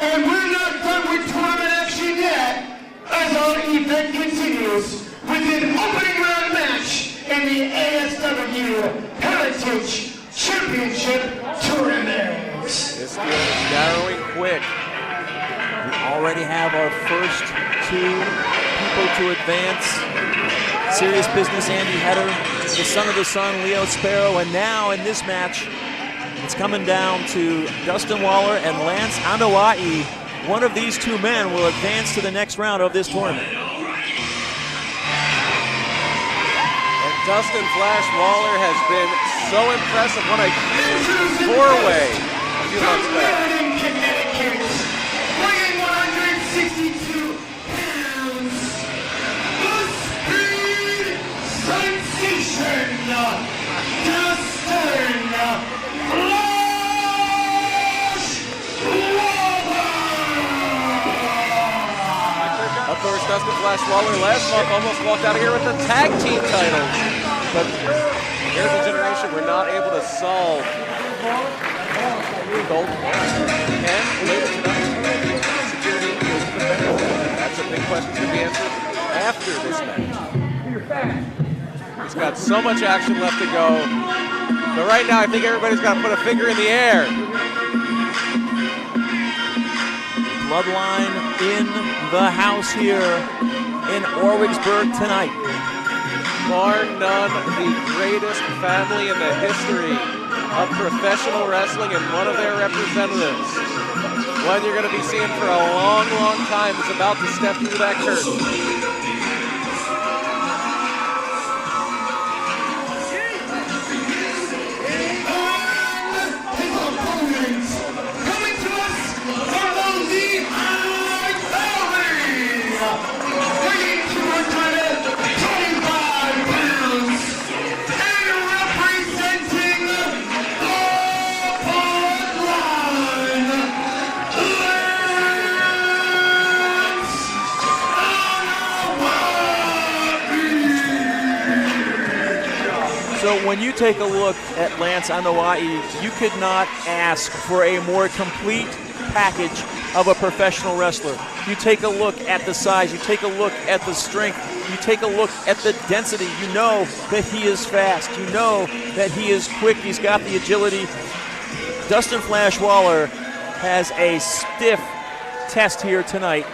And we're not done with tournament action yet, as our event continues with an opening round match in the ASW Heritage Championship Tournament. This game is narrowing quick. We already have our first two people to advance. Serious Business, Andy Header, the son of the sun, Leo Sparrow, and now in this match, it's coming down to Dustin Waller and Lance Anoa'i. One of these two men will advance to the next round of this tournament. And Dustin Flash Waller has been so impressive. Won a huge four-way a few months back. Connecticut, weighing 162 pounds, the speed sensation, Dustin Flash Waller. Of course, Dustin Flash Waller last month almost walked out of here with the tag team titles. But here's a generation we're not able to solve. Gold and later tonight, security is the better. That's a big question to be answered after this match. He's got so much action left to go. But right now, I think everybody's got to put a finger in the air. Bloodline in the house here in Orwigsburg tonight. Bar none, the greatest family in the history of professional wrestling and one of their representatives. One you're going to be seeing for a long, long time is about to step through that curtain. So when you take a look at Lance Anoa'i, you could not ask for a more complete package of a professional wrestler. You take a look at the size, you take a look at the strength, you take a look at the density. You know that he is fast. You know that he is quick. He's got the agility. Dustin Flash Waller has a stiff test here tonight.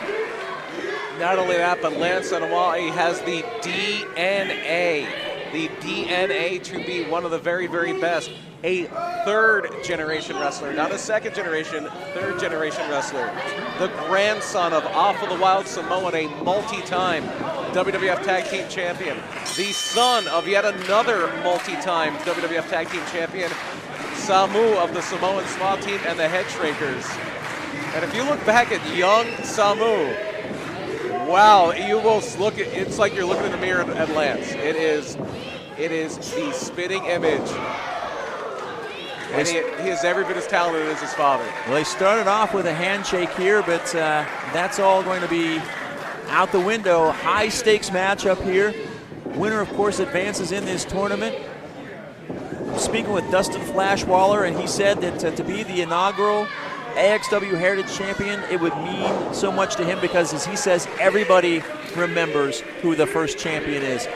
Not only that, but Lance Anoa'i has the DNA. The DNA to be one of the very, very best. A third-generation wrestler, not a second-generation, third-generation wrestler. The grandson of Alpha the Wild Samoan, a multi-time WWF Tag Team Champion. The son of yet another multi-time WWF Tag Team Champion, Samu of the Samoan SWAT Team and the Head Shrinkers. And if you look back at young Samu, wow, you will look at, it's like you're looking in the mirror at Lance. It is the spitting image. And he is every bit as talented as his father. Well, they started off with a handshake here, but that's all going to be out the window. High stakes matchup here. Winner, of course, advances in this tournament. I'm speaking with Dustin Flash Waller, and he said that to be the inaugural AXW Heritage Champion, it would mean so much to him because, as he says, everybody remembers who the first champion is.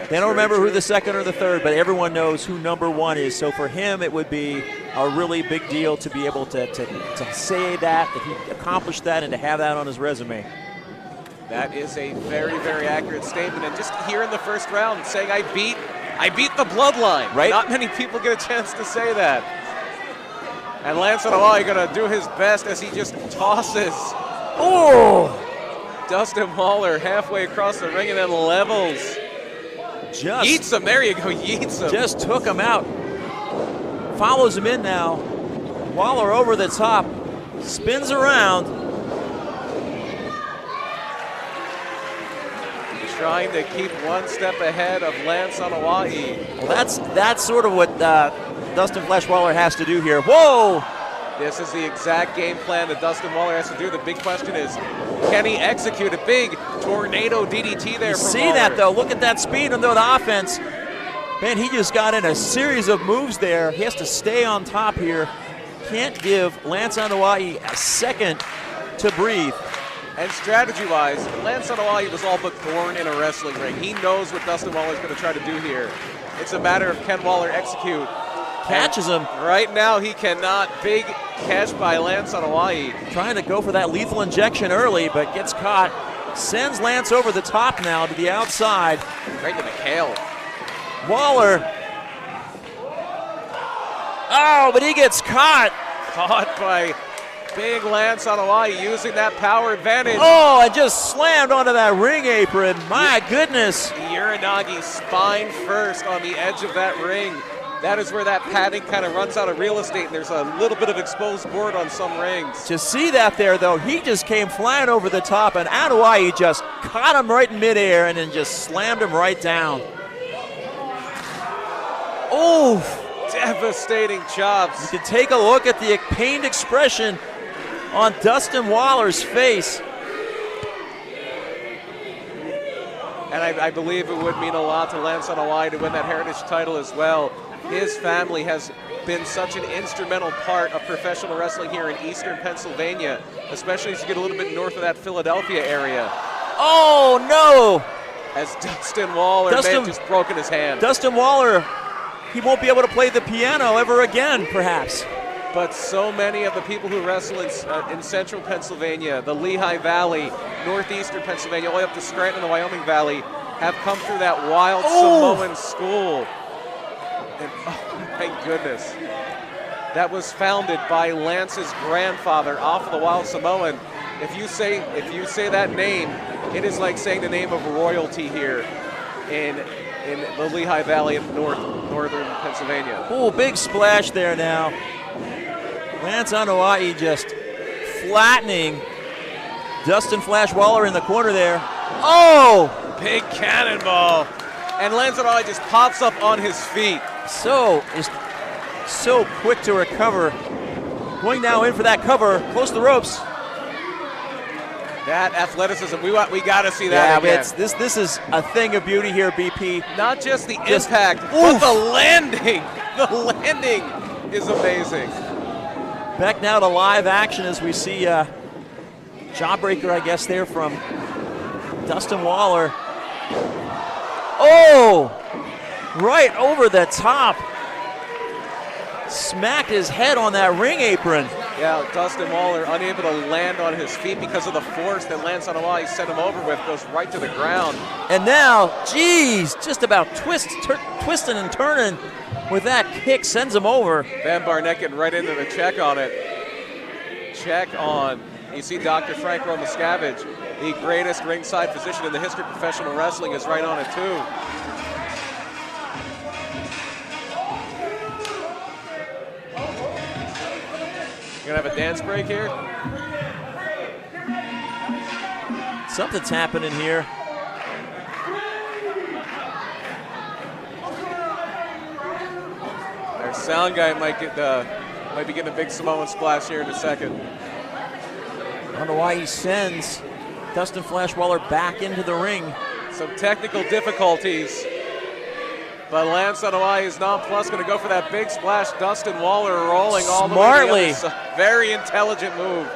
They don't remember who the second or the third, but everyone knows who number one is. So for him, it would be a really big deal to be able to say that he accomplished that, and to have that on his resume. That is a very, very accurate statement. And just here in the first round, saying I beat the bloodline. Right? Not many people get a chance to say that. And Lance Anoa'i going to do his best as he just tosses. Oh! Dustin Waller halfway across the ring and then levels. Yeets him. There you go. Yeets him. Just took him out. Follows him in now. Waller over the top. Spins around. Trying to keep one step ahead of Lance Anoa'i. Well, that's sort of what Dustin Flash Waller has to do here. Whoa! This is the exact game plan that Dustin Waller has to do. The big question is, can he execute a big tornado DDT there? You from see Waller? That though, look at that speed and the offense. Man, he just got in a series of moves there. He has to stay on top here. Can't give Lance Anoa'i a second to breathe. And strategy-wise, Lance Anoa'i was all but born in a wrestling ring. He knows what Dustin Waller's going to try to do here. It's a matter of can Waller execute. Catches him. Right now, he cannot. Big catch by Lance Anoa'i. Trying to go for that lethal injection early, but gets caught. Sends Lance over the top now to the outside. Right to the kale. Waller. Oh, but he gets caught. Caught by big Lance Anoa'i using that power advantage. Oh, and just slammed onto that ring apron. My goodness. Uranagi spine first on the edge of that ring. That is where that padding kind of runs out of real estate, and there's a little bit of exposed board on some rings. To see that there, though, he just came flying over the top, and Anoa'i just caught him right in midair and then just slammed him right down. Oh, devastating chops. You can take a look at the pained expression on Dustin Waller's face. And I believe it would mean a lot to Lance Anoa'i to win that Heritage title as well. His family has been such an instrumental part of professional wrestling here in Eastern Pennsylvania, especially as you get a little bit north of that Philadelphia area. Oh, no. As Dustin Waller may have just broken his hand. Dustin Waller, he won't be able to play the piano ever again, perhaps. But so many of the people who wrestle in central Pennsylvania, the Lehigh Valley, northeastern Pennsylvania, all the way up to Scranton, the Wyoming Valley, have come through that wild Samoan school. And oh my goodness, that was founded by Lance's grandfather off of the Wild Samoan. If you say that name, it is like saying the name of royalty here in the Lehigh Valley of northern Pennsylvania. Oh, big splash there now. Lance Anoa'i just flattening Dustin Flash Waller in the corner there. Oh! Big cannonball. And Lance Anoa'i just pops up on his feet. So quick to recover. Going now in for that cover, close to the ropes. That athleticism, we got to see that again. This is a thing of beauty here, BP. Not just the impact, but the landing. The landing is amazing. Back now to live action as we see jawbreaker, I guess, there from Dustin Waller. Oh! Right over the top. Smacked his head on that ring apron. Yeah, Dustin Waller unable to land on his feet because of the force that Lance Anoa'i sent him over with, goes right to the ground. And now, geez, just about twisting and turning with that kick, sends him over. Van Barnett getting right into the check on it. Check on. You see Dr. Frank Romascavage, the greatest ringside physician in the history of professional wrestling, is right on it too. You're gonna have a dance break here? Something's happening here. Our sound guy might be getting a big Samoan splash here in a second. I don't know why he sends Dustin Flash Waller back into the ring. Some technical difficulties, but Lance Anoa'i is nonplussed, going to go for that big splash. Dustin Waller rolling all the way to the other side. Very intelligent move.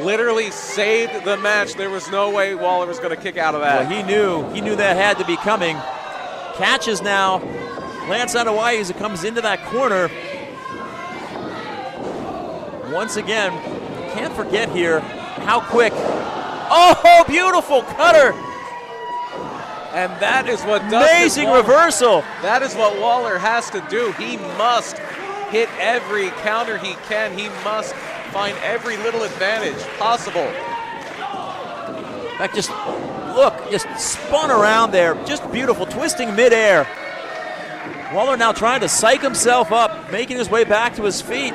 Literally saved the match. There was no way Waller was going to kick out of that. Well, he knew that had to be coming. Catches now Lance Anoa'i as it comes into that corner. Once again, can't forget here how quick. Oh, beautiful cutter. And that is what amazing reversal. That is what Waller has to do. He must hit every counter he can. He must find every little advantage possible. In fact, just spun around there. Just beautiful, twisting midair. Waller now trying to psych himself up, making his way back to his feet.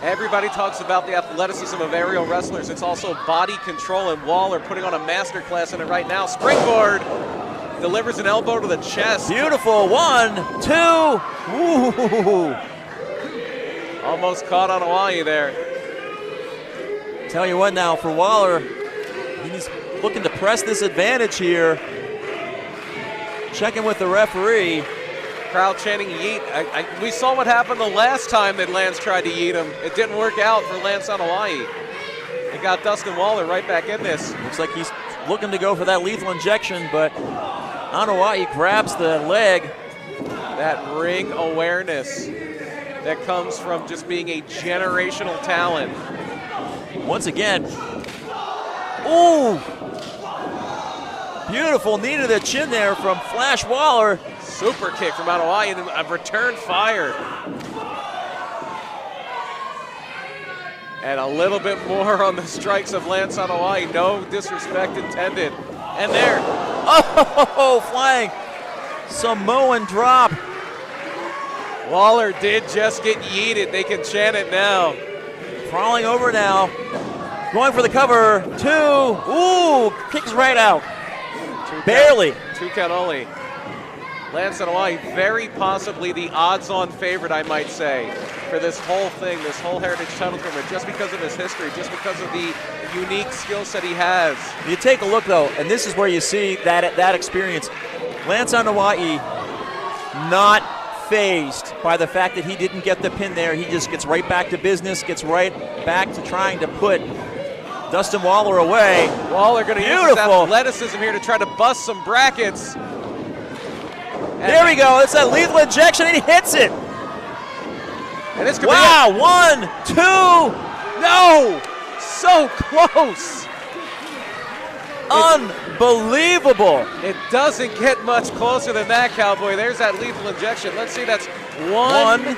Everybody talks about the athleticism of aerial wrestlers. It's also body control, and Waller putting on a masterclass in it right now. Springboard, delivers an elbow to the chest. Beautiful, 1, 2. Ooh. Almost caught on Anoa'i there. Tell you what now, for Waller, he's looking to press this advantage here. Checking with the referee. Crowd chanting yeet. We saw what happened the last time that Lance tried to yeet him. It didn't work out for Lance Anoa'i. They got Dustin Waller right back in this. Looks like he's looking to go for that lethal injection, but Anoa'i grabs the leg. That ring awareness that comes from just being a generational talent. Once again, ooh! Beautiful knee to the chin there from Flash Waller. Super kick from Anoa'i and a return fire. And a little bit more on the strikes of Lance Anoa'i. No disrespect intended. And there. Oh, flying Samoan drop. Waller did just get yeeted. They can chant it now. Crawling over now. Going for the cover. 2. Ooh, kicks right out. Barely. 2 count only. Lance Anoa'i, very possibly the odds-on favorite, I might say, for this whole thing, this whole Heritage title tournament, just because of his history, just because of the unique skill set he has. You take a look, though, and this is where you see that experience. Lance Anoa'i not fazed by the fact that he didn't get the pin there. He just gets right back to business, gets right back to trying to put Dustin Waller away. Waller going to use his athleticism here to try to bust some brackets. There we go. It's that lethal injection, and he hits it. And it's wow, 1, 2. No, so close. Unbelievable. It doesn't get much closer than that, Cowboy. There's that lethal injection. Let's see, that's 1,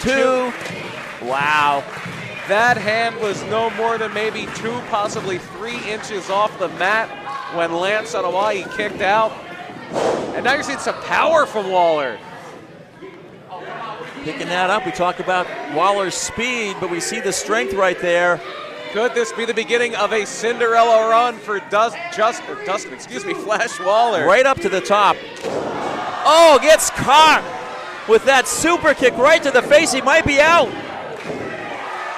2. Wow. That hand was no more than maybe 2, possibly 3 inches off the mat when Lance Anoa'i kicked out. And now you're seeing some power from Waller. Picking that up. We talked about Waller's speed, but we see the strength right there. Could this be the beginning of a Cinderella run for Dustin, Flash Waller? Right up to the top. Oh, gets caught with that super kick right to the face. He might be out.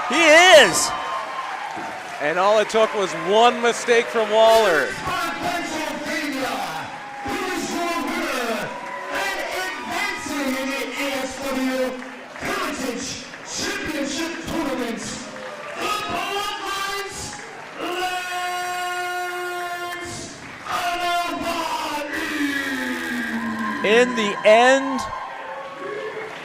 He is. And all it took was one mistake from Waller. In the end,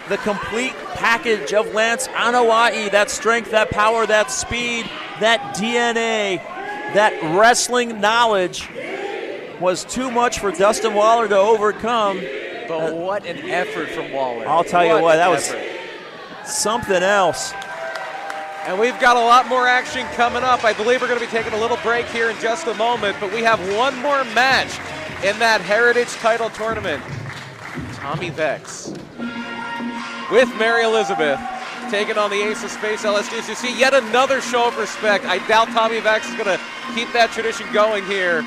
the complete package of Lance Anoa'i, that strength, that power, that speed, that DNA, that wrestling knowledge was too much for Dustin Waller to overcome. But what an effort from Waller. I'll tell you what, that was something else. And we've got a lot more action coming up. I believe we're going to be taking a little break here in just a moment, but we have one more match in that Heritage title tournament. Tommy Vex with Mary Elizabeth taking on the Ace of Space LSD. So you see yet another show of respect. I doubt Tommy Vex is going to keep that tradition going here.